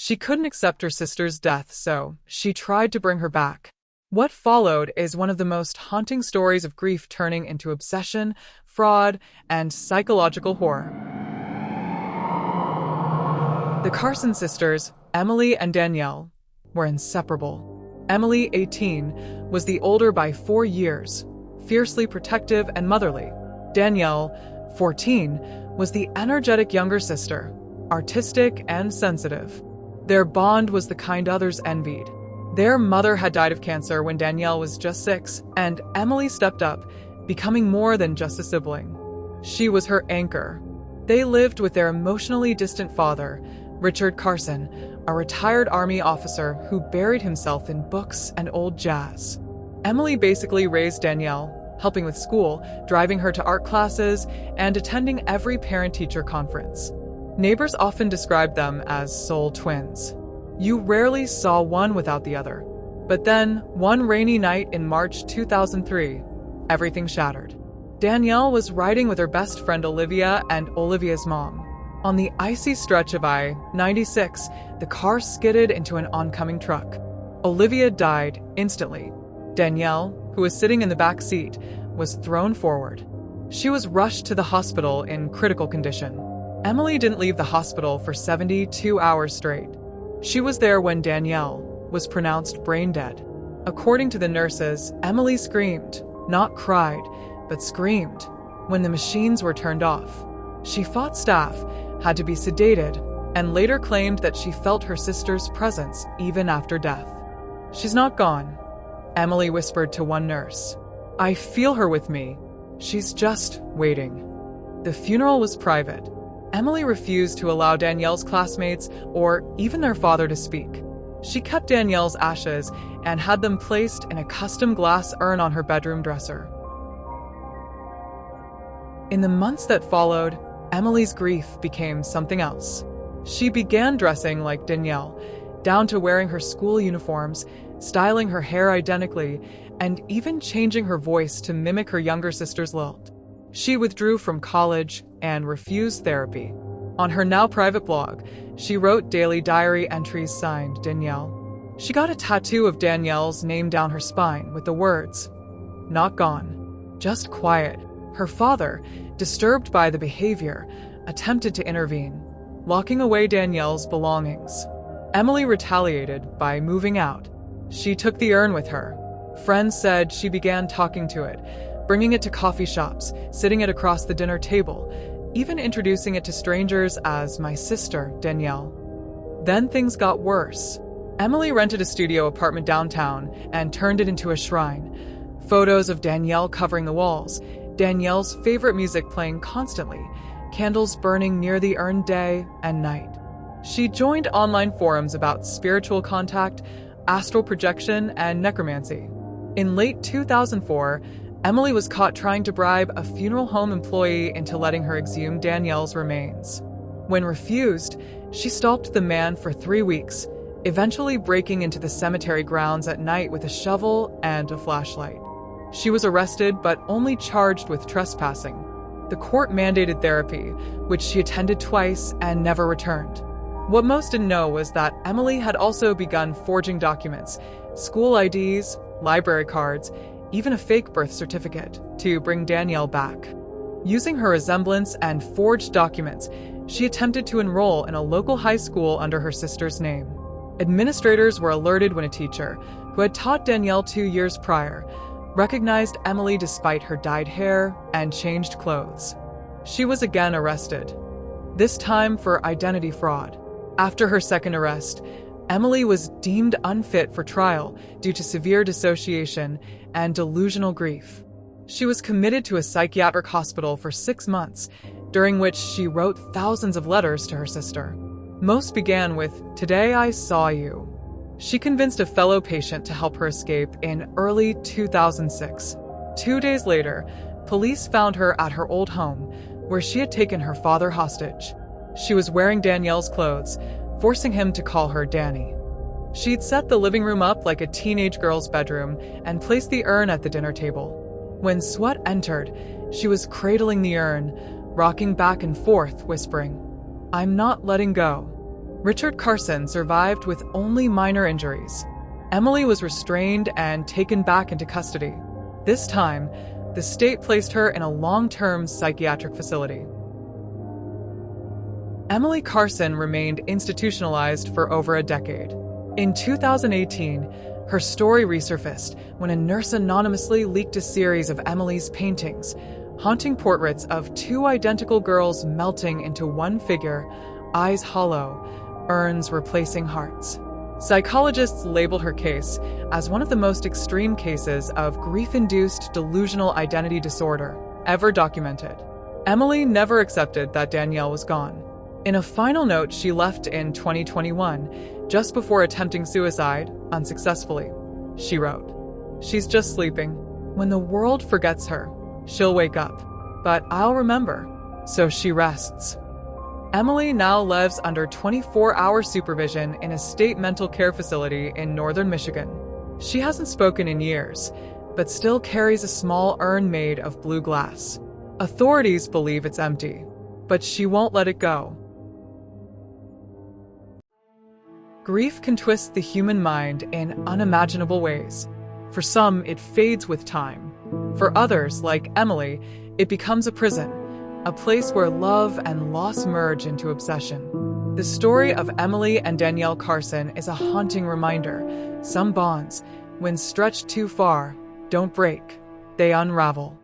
She couldn't accept her sister's death, so she tried to bring her back. What followed is one of the most haunting stories of grief turning into obsession, fraud, and psychological horror. The Carson sisters, Emily and Danielle, were inseparable. Emily, 18, was the older by 4 years, fiercely protective and motherly. Danielle, 14, was the energetic younger sister, artistic and sensitive. Their bond was the kind others envied. Their mother had died of cancer when Danielle was just 6, and Emily stepped up, becoming more than just a sibling. She was her anchor. They lived with their emotionally distant father, Richard Carson, a retired Army officer who buried himself in books and old jazz. Emily basically raised Danielle, helping with school, driving her to art classes, and attending every parent-teacher conference. Neighbors often described them as soul twins. You rarely saw one without the other. But then, one rainy night in March 2003, everything shattered. Danielle was riding with her best friend Olivia and Olivia's mom. On the icy stretch of I-96, the car skidded into an oncoming truck. Olivia died instantly. Danielle, who was sitting in the back seat, was thrown forward. She was rushed to the hospital in critical condition. Emily didn't leave the hospital for 72 hours straight. She was there when Danielle was pronounced brain dead. According to the nurses, Emily screamed, not cried, but screamed, when the machines were turned off. She fought staff, had to be sedated, and later claimed that she felt her sister's presence even after death. "She's not gone," Emily whispered to one nurse. "I feel her with me. She's just waiting." The funeral was private. Emily refused to allow Danielle's classmates or even their father to speak. She kept Danielle's ashes and had them placed in a custom glass urn on her bedroom dresser. In the months that followed, Emily's grief became something else. She began dressing like Danielle, down to wearing her school uniforms, styling her hair identically, and even changing her voice to mimic her younger sister's lilt. She withdrew from college and refused therapy. On her now private blog, she wrote daily diary entries signed Danielle. She got a tattoo of Danielle's name down her spine with the words, "Not gone, just quiet." Her father, disturbed by the behavior, attempted to intervene, locking away Danielle's belongings. Emily retaliated by moving out. She took the urn with her. Friends said she began talking to it, bringing it to coffee shops, sitting it across the dinner table, even introducing it to strangers as my sister, Danielle. Then things got worse. Emily rented a studio apartment downtown and turned it into a shrine. Photos of Danielle covering the walls, Danielle's favorite music playing constantly, candles burning near the urn day and night. She joined online forums about spiritual contact, astral projection, and necromancy. In late 2004, Emily was caught trying to bribe a funeral home employee into letting her exhume Danielle's remains. When refused, she stalked the man for 3 weeks, eventually breaking into the cemetery grounds at night with a shovel and a flashlight. She was arrested but only charged with trespassing. The court mandated therapy, which she attended twice and never returned. What most didn't know was that Emily had also begun forging documents, school IDs, library cards, even a fake birth certificate, to bring Danielle back. Using her resemblance and forged documents, she attempted to enroll in a local high school under her sister's name. Administrators were alerted when a teacher, who had taught Danielle 2 years prior, recognized Emily despite her dyed hair and changed clothes. She was again arrested, this time for identity fraud. After her second arrest, Emily was deemed unfit for trial due to severe dissociation and delusional grief. She was committed to a psychiatric hospital for 6 months, during which she wrote thousands of letters to her sister. Most began with, "Today I saw you." She convinced a fellow patient to help her escape in early 2006. 2 days later, police found her at her old home, where she had taken her father hostage. She was wearing Danielle's clothes, forcing him to call her Danny. She'd set the living room up like a teenage girl's bedroom and placed the urn at the dinner table. When sweat entered, she was cradling the urn, rocking back and forth, whispering, "I'm not letting go." Richard Carson survived with only minor injuries. Emily was restrained and taken back into custody. This time, the state placed her in a long-term psychiatric facility. Emily Carson remained institutionalized for over a decade. In 2018, her story resurfaced when a nurse anonymously leaked a series of Emily's paintings, haunting portraits of two identical girls melting into one figure, eyes hollow, urns replacing hearts. Psychologists labeled her case as one of the most extreme cases of grief-induced delusional identity disorder ever documented. Emily never accepted that Danielle was gone. In a final note she left in 2021, just before attempting suicide, unsuccessfully, she wrote, "She's just sleeping. When the world forgets her, she'll wake up. But I'll remember." So she rests. Emily now lives under 24-hour supervision in a state mental care facility in northern Michigan. She hasn't spoken in years, but still carries a small urn made of blue glass. Authorities believe it's empty, but she won't let it go. Grief can twist the human mind in unimaginable ways. For some, it fades with time. For others, like Emily, it becomes a prison, a place where love and loss merge into obsession. The story of Emily and Danielle Carson is a haunting reminder. Some bonds, when stretched too far, don't break, they unravel.